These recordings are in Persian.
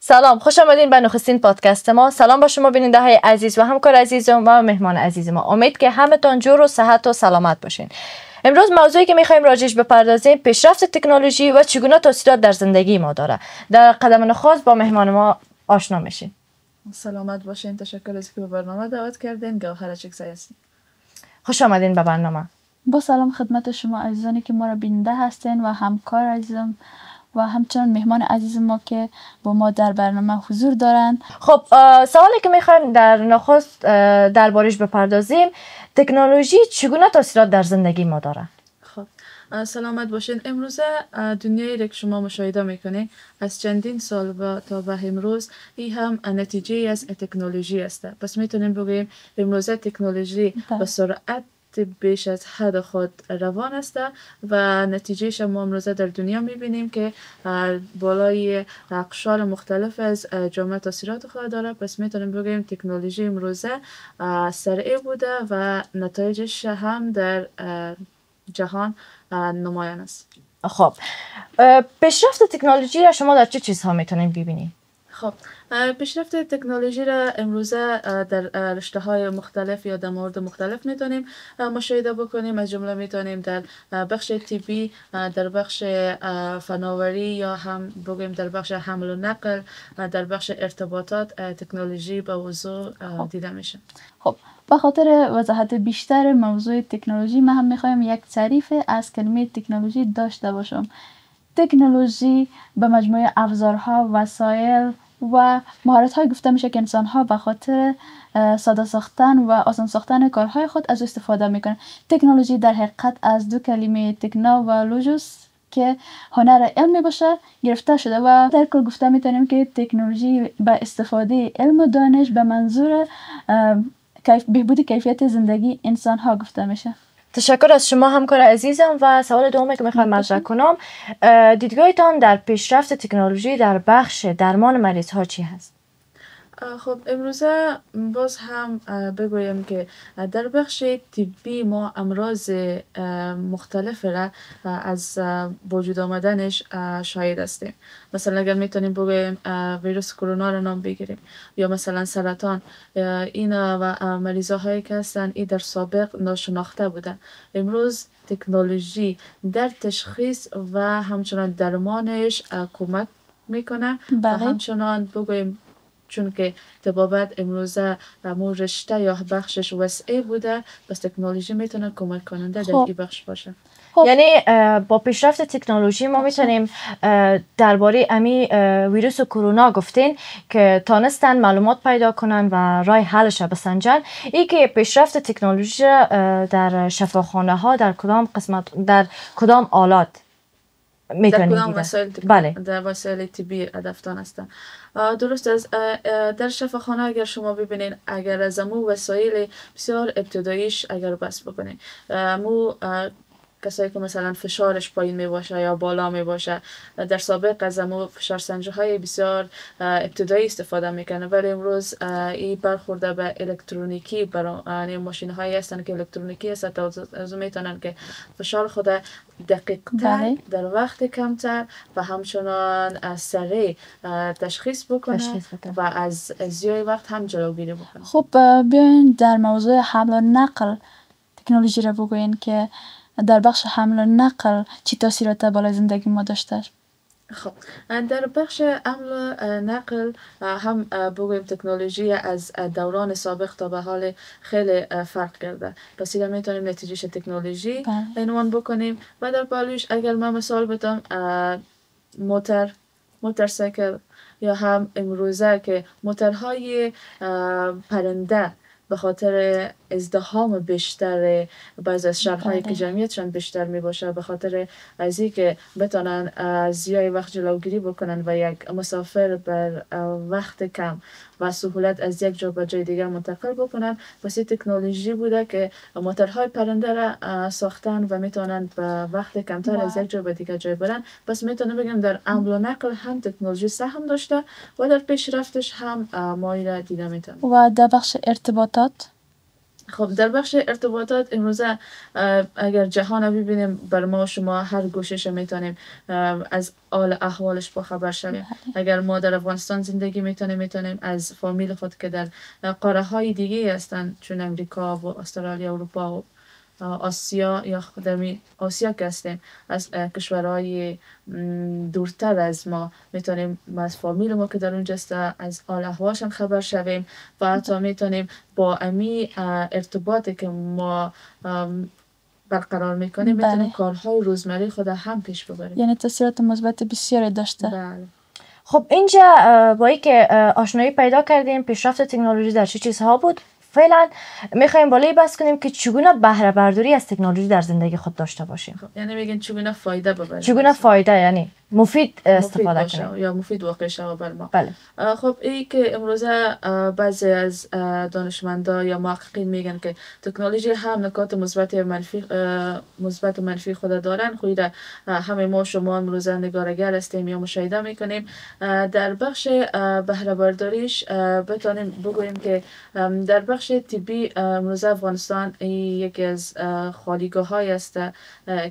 سلام، خوش آمدین به نخستین پادکست ما. سلام با شما بیننده های عزیز و همکار عزیزم و مهمان عزیز ما. امید که همتون جور و صحت و سلامت باشین. امروز موضوعی که میخوایم راجعش بپردازیم پیشرفت تکنولوژی و چگونه تاثیرات در زندگی ما داره. در قدم نخست با مهمان ما آشنا میشین. سلامت باشین. تشکر از که به برنامه دعوت کردین. گوهر چکسایی هستیم. خوش آمدین به برنامه. با سلام خدمت شما عزیزانی که ما را بیننده هستین و همکار عزیزم و همچنان مهمان عزیز ما که با ما در برنامه حضور دارند. خب سوالی که میخوایم در نخست دربارش بپردازیم، تکنولوژی چگونه تاثیرات در زندگی ما داره؟ خب سلامت باشین. امروزه دنیایی را که شما مشاهده میکنین از چندین سال تا به امروز این هم نتیجه از تکنولوژی است. پس میتونیم بگوییم امروزه تکنولوژی به سرعت بیش از حد خود روان است و نتیجهش ما امروزه در دنیا میبینیم که بالای اقشار مختلف از جامعه تاثیرات خود داره. پس میتونیم بگیم تکنولوژی امروزه سریع بوده و نتایجش هم در جهان نمایان است. خب پیشرفت تکنولوژی را شما در چه چیزها میتونید ببینید؟ خب پیشرفت تکنولوژی را امروزه در رشته های مختلف یا در مورد مختلف میتونیم مشاهده بکنیم. از جمله میتونیم در بخش طبی، در بخش فناوری یا هم بگیم در بخش حمل و نقل، در بخش ارتباطات تکنولوژی به وضوح دیده میشه. خب به خاطر وضاحت بیشتر موضوع تکنولوژی من هم میخوایم یک تعریف از کلمه تکنولوژی داشته باشم. تکنولوژی به مجموعه ابزارها، وسایل و مهارت‌های گفته میشه که انسان‌ها به خاطر ساده ساختن و آسان ساختن کارهای خود از استفاده میکنن. تکنولوژی در حقیقت از دو کلمه تکنا و لوژوس که هنر علمی باشه گرفته شده و در کل گفته میتونیم که تکنولوژی به استفاده علم و دانش به منظور بهبود کیفیت زندگی انسان‌ها گفته میشه. تشکر از شما همکار عزیزم. و سوال دومی که میخوایم مطرح کنم، دیدگاهتان در پیشرفت تکنولوژی در بخش درمان مریض ها چی هست؟ خب امروزه باز هم بگویم که در بخش طبی ما امراض مختلف را از وجود آمدنش شاهد هستیم. مثلا اگر میتونیم بگویم ویروس کرونا را نام بگیریم یا مثلا سرطان، اینا و مریض هایی که هستن این در سابق ناشناخته بودن. امروز تکنولوژی در تشخیص و همچنان درمانش کمک میکنه و همچنان بگویم چون که طبابت امروزه مو رشته یا بخشش وسیع بوده، پس تکنولوژی میتونه کمک کننده در این بخش باشه. یعنی با پیشرفت تکنولوژی ما میتونیم درباره امی ویروس کرونا گفتین که تانستن معلومات پیدا کنن و راه حلش بسنجن. این که پیشرفت تکنولوژی در شفاخانه ها در کدام قسمت، در کدام آلات در کدام وسایل بله در وسایل طبی هدفتان هستن. درست از در شفاخانه اگر شما ببینین، اگر از مو وسایل بسیار ابتداییش اگر بس بکنین، مو کسایی که مثلا فشارش پایین می باشه یا بالا می باشه، در سابق از مو فشار سنجی های بسیار ابتدایی استفاده میکنه، ولی امروز این برخورده به الکترونیکی، برای ماشین هایی هستن که الکترونیکی هست، از میتونن که فشار خود دقیق تر در وقت کمتر و همچنان سریع تشخیص بکنه و از زیای وقت هم جلوگیری بکنه. خب بیاین در موضوع حمل و نقل تکنولوژی را بگوین که در بخش حمل و نقل چی تاثیرات بالای زندگی ما داشته؟ خب در بخش حمل و نقل هم بگویم تکنولوژی از دوران سابق تا به حال خیلی فرق کرده. پس اینا میتونیم نتیجهش تکنولوژی عنوان بکنیم. و در بالوش اگر من مثال بدم، موتورسیکل یا هم امروزه که موتورهای پرنده به خاطر ازدحام بیشتر بعض از شهرهایی که جمعیتشان بیشتر می باشه، به خاطر از اینکه بتونن زیای وقت جلوگیری بکنن و یک مسافر بر وقت کم و سهولت از یک جا به جای دیگر منتقل بکنن، پس این تکنولوژی بوده که موتورهای پرنده را ساختن و میتونن به وقت کمتر از یک جا به دیگر جای برن. پس میتونم بگم در حمل و نقل هم تکنولوژی سهم داشته و در پیشرفتش هم مایل دیده میتونه. و در بخش ارتباطات خب در بخش ارتباطات امروزه اگر جهان رو ببینیم بر ما شما هر گوشش میتونیم از حال احوالش با خبر شویم. اگر ما در افغانستان زندگی میتونیم از فامیل خود که در قاره های دیگه هستن چون امریکا و استرالیا، اروپا و آسیا یا در آسیا که هستیم از کشورهای دورتر از ما میتونیم از فامیل ما که در اونجا است از حال احوالش هم خبر شویم و حتی میتونیم با امی ارتباطی که ما برقرار میکنیم میتونیم کارهای روزمره خود هم پیش ببریم. یعنی تاثیرات مثبت بسیاری داشته. بله. خب اینجا با اینکه آشنایی پیدا کردیم پیشرفت تکنولوژی در چه چیزها بود، فعلا میخوایم بالای بحث کنیم که چگونه بهره برداری از تکنولوژی در زندگی خود داشته باشیم. یعنی میگن چگونه فایده ببریم. چگونه فایده یعنی مفید استفاده کنیم یا مفید واقع شود بر ما. بله. خب این که امروزه بعضی از دانشمندا یا محققین میگن که تکنولوژی هم نکات مثبت و منفی خود دارن. خود همه ما شما امروزه نگارگر هستیم یا مشاهده میکنیم. در بخش بهره برداریش بتونیم بگوییم که در بخش طبی امروزه افغانستان یکی از خالیگاه های است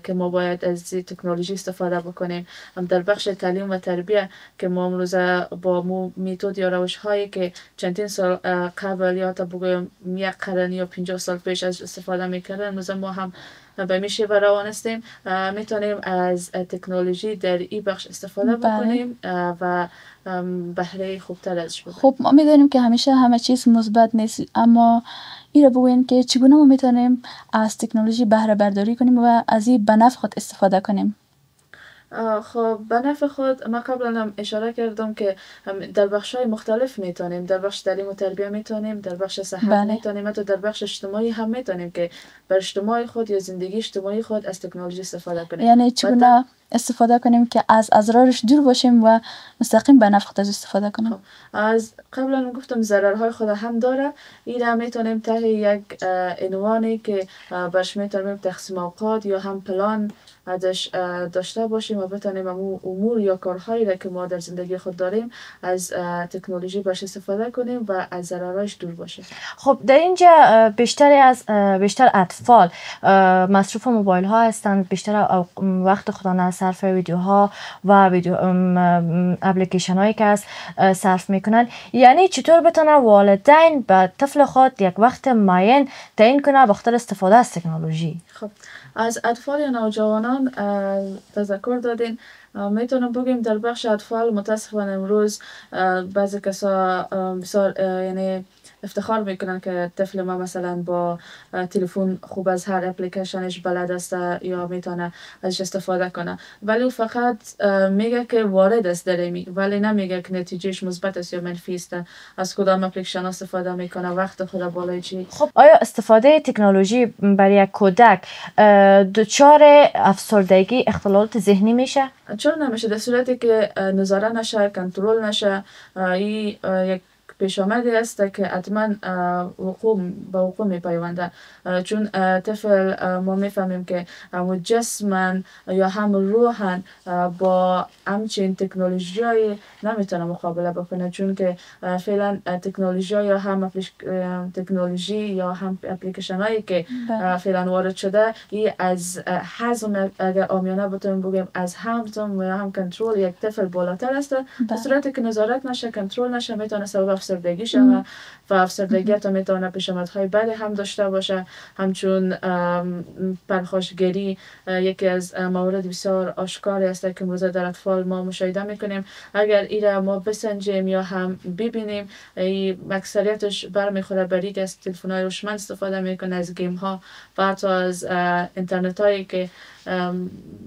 که ما باید از تکنولوژی استفاده بکنیم. در بخش تعلیم و تربیه که ما امروزه با میتود یا روش هایی که چندین سال قبل یا تا بگویم یک قرن یا 50 سال پیش از استفاده میکردن امروزه ما هم به میشه و روان هستیم میتونیم از تکنولوژی در این بخش استفاده بکنیم و بهره خوبتر ازش ببریم. خب ما میدونیم که همیشه همه چیز مثبت نیست، اما این رو بگوین که چگونه ما میتونیم از تکنولوژی بهره برداری کنیم و از این به نفع خود استفاده کنیم. خب به نفع خود ما قبلا هم اشاره کردم که در بخش‌های مختلف میتونیم، در بخش تعلیم و تربیه میتونیم، در بخش صحت میتونیم، حتی در بخش اجتماعی هم میتونیم که بر اجتماع خود یا زندگی اجتماعی خود از تکنولوژی استفاده کنیم. یعنی چگونه استفاده کنیم که از اضرارش دور باشیم و مستقیم به نفع خود استفاده کنیم. خب از قبلا گفتم ضررهای خود هم داره. این هم میتونیم ته یک عنوانی که برش میتونیم تقسیم اوقات یا هم پلان ازش داشته باشیم و بتونیم امور یا کارهایی را که ما در زندگی خود داریم از تکنولوژی باش استفاده کنیم و از ضررهاش دور باشیم. خب در اینجا بیشتر اطفال مصروف موبایل ها هستند، بیشتر وقت خودانه صرف ویدیوها و ویدیو اپلیکیشن هایی که از صرف میکنن. یعنی چطور بتونه والدین به طفل خود یک وقت معین تعیین کنه بخاطر استفاده از تکنولوژی؟ خب از اطفال یا نوجوانان تذکر دادین. میتونم بگیم در بخش اطفال متاسفانه امروز بعضی کسا بسیار یعنی افتخار میکنن که طفل ما مثلا با تلفن خوب از هر اپلیکیشنش بلد است یا میتونه ازش استفاده کنه، ولی او فقط میگه که وارد است در امی، ولی نمیگه که نتیجهش مثبت است یا منفی است، از کدام اپلیکیشن استفاده میکنه، وقت خود بالای چی. خب آیا استفاده تکنولوژی برای یک کودک دچار افسردگی اختلالات ذهنی میشه؟ چرا نمیشه؟ در صورتی که نظاره نشه، کنترل نشه، این یک پیش آمده است که حتما به وقوع می پیونده. چون طفل ما میفهمیم که جسمن یا هم روحن با همچین تکنولوژی های نمیتونه مقابله بکنه، چون که فعلا تکنولوژی یا هم تکنولوژی یا هم اپلیکیشن هایی که فعلا وارد شده این از هضم، اگر عامیانه بتونیم بگیم، از هضم یا هم کنترل یک طفل بالاتر است. در صورتی که نظارت نشه، کنترل نشه، میتونه سبب افسردگی شود و افسردگی تا میتونه پیشامدهای بدی هم داشته باشه. همچون پرخاشگری یکی از موارد بسیار آشکاری است که امروز در اطفال ما مشاهده میکنیم. اگر این ما بسنجیم یا هم ببینیم، اکثریتش برمیخوره بر اینکه از تلفن‌های هوشمند استفاده میکنه، از گیم ها و حتی از اینترنت هایی که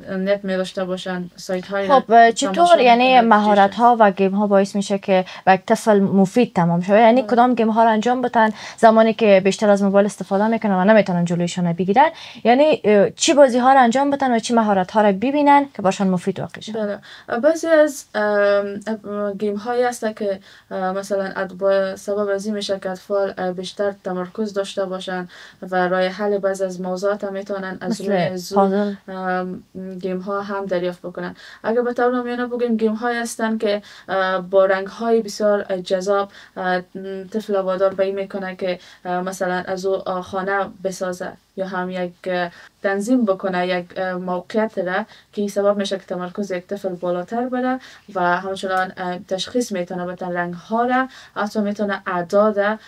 نت می داشته باشن، سایت های. خب چطور یعنی مهارت ها و گیم ها باعث میشه که یک طفل مفید تمام شود؟ یعنی کدام گیم ها رو انجام بدن زمانی که بیشتر از موبایل استفاده میکنن و نمیتونن جلویشون بگیرن؟ یعنی چی بازی ها رو انجام بدن و چی مهارت ها رو ببینن که باشن مفید واقع شه؟ بله، بعضی از گیم هایی هست که مثلا سبب از این میشه که اطفال بیشتر تمرکز داشته باشن و راه حل بعضی از موضوعات هم میتونن از روی زوم گیم ها هم دریافت بکنن. اگر به طور نمونه بگیم گیم های هستن که با رنگ های بسیار جذاب طفل وادار به این میکنه که مثلا از او خانه بسازه یا هم یک تنظیم بکنه یک موقعیت را که سبب میشه که تمرکز یک طفل بالاتر بره و همچنان تشخیص میتونه بتن رنگ ها را، حتی میتونه اعداد،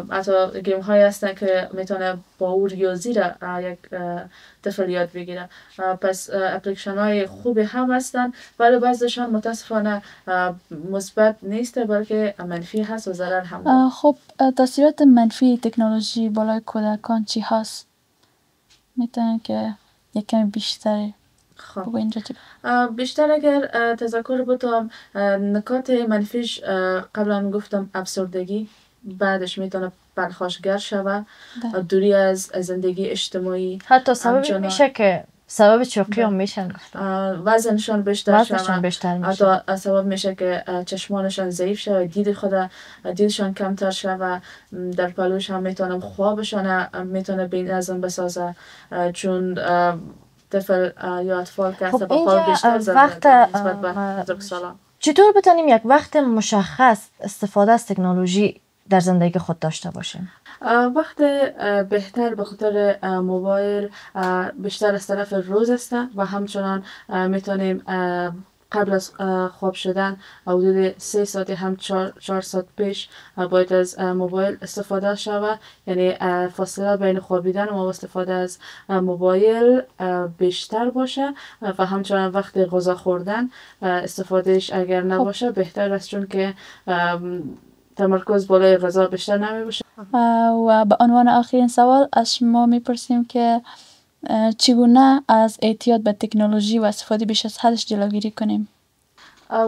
حتی گیم های هستن که میتونه با او ریاضی را یک طفل یاد بگیره. پس اپلیکیشن های خوبی هم هستن ولی بعضیشان متاسفانه مثبت نیست بلکه منفی هست و ضرر هم. خب تاثیرات منفی تکنولوژی بالای کودکان چی هست؟ میتونن که یک کمی بیشتر بگو اینجا چی؟ بیشتر اگر تذکر بودم نکات منفیش قبلا گفتم افسردگی، بعدش میتونه پرخاشگر شوه، دوری از زندگی اجتماعی، حتی سبب میشه که سبب چوکی هم میشن، وزنشان بیشتر شوه، حتی سبب میشه که چشمانشان ضعیف شوه، دیدشان کمتر شوه، در پلوش هم میتونم خوابشان میتونه بی‌نظم بسازه، چون طفل یا اطفال که خب با خواب بیشتر وقت نسبت به بزرگسالان. چطور بتونیم یک وقت مشخص استفاده از تکنولوژی در زندگی خود داشته باشیم؟ وقت بهتر به خاطر موبایل بیشتر از طرف روز است و همچنان میتونیم قبل از خواب شدن حدود 3 ساعت هم 4 ساعت پیش باید از موبایل استفاده شود، یعنی فاصله بین خوابیدن و استفاده از موبایل بیشتر باشه و همچنان وقت غذا خوردن استفادهش اگر نباشه بهتر است، چون که تمرکز بالای غذا بیشتر نمی باشه. و به عنوان آخرین سوال از شما میپرسیم که چگونه از اعتیاد به تکنولوژی و استفاده بیش از حدش جلوگیری کنیم؟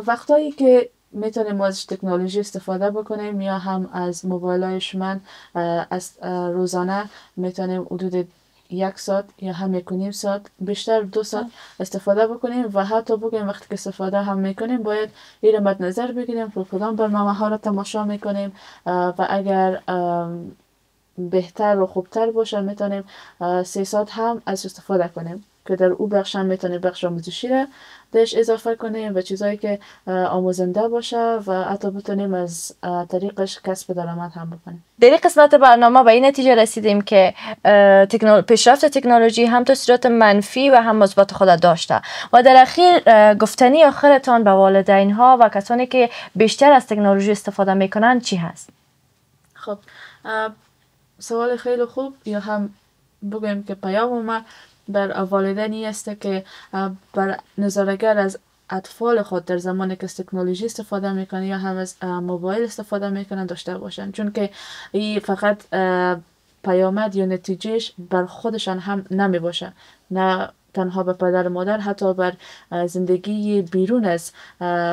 وقتایی که میتونیم از تکنولوژی استفاده بکنیم یا هم از موبایل های شما از روزانه میتونیم حدود 1 ساعت یا هم 1.5 ساعت بیشتر 2 ساعت استفاده بکنیم و حتی بگیم وقتی که استفاده هم میکنیم باید این رو مد نظر بگیریم که کدام برنامه ها رو تماشا میکنیم و اگر بهتر و خوبتر باشه میتونیم 3 ساعت هم از استفاده کنیم که در او بخش هم میتونیم بخش آموزشی رو درش اضافه کنیم و چیزایی که آموزنده باشه و حتی بتونیم از طریقش کسب درآمد هم بکنیم. در این قسمت برنامه به این نتیجه رسیدیم که پیشرفت تکنولوژی هم تاثیرات منفی و هم مثبت خود داشته و در اخیر گفتنی آخرتان به والدین ها و کسانی که بیشتر از تکنولوژی استفاده میکنن چی هست؟ خب سوال خیلی خوب، یا هم بگویم که پیام ما بر والدینی است که بر نظاره‌گر از اطفال خود در زمانی که از تکنولوژی استفاده میکنه یا هم از موبایل استفاده میکنن داشته باشن، چون که این فقط پیامد یا نتیجهش بر خودشان هم نمی باشه، نه تنها به پدر و مادر، حتی بر زندگی بیرون از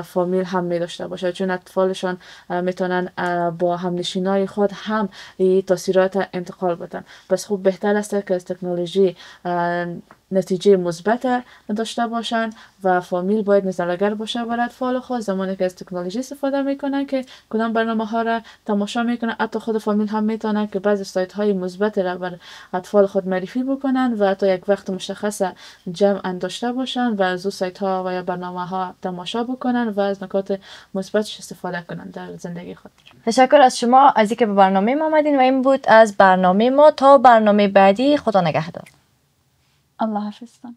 فامیل هم می داشته باشه، چون اطفالشان میتونن با همنشینای خود هم این تاثیرات انتقال بدن. پس خوب بهتر است که از تکنولوژی نتیجه مثبت داشته باشن و فامیل باید نظاره‌گر باشه بر اطفال خود زمانی که از تکنولوژی استفاده میکنن که کدام برنامه ها را تماشا میکنن. حتی خود فامیل هم میتونن که بعضی سایت های مثبت را بر اطفال خود معرفی بکنن و حتی یک وقت مشخص جمع داشته باشن و از اون سایت ها و یا برنامه ها تماشا بکنن و از نکات مثبتش استفاده کنن در زندگی خود. تشکر از شما از اینکه به برنامه ما آمدین و این بود از برنامه ما. تا برنامه بعدی، خدا نگهدار. الله حافظتان.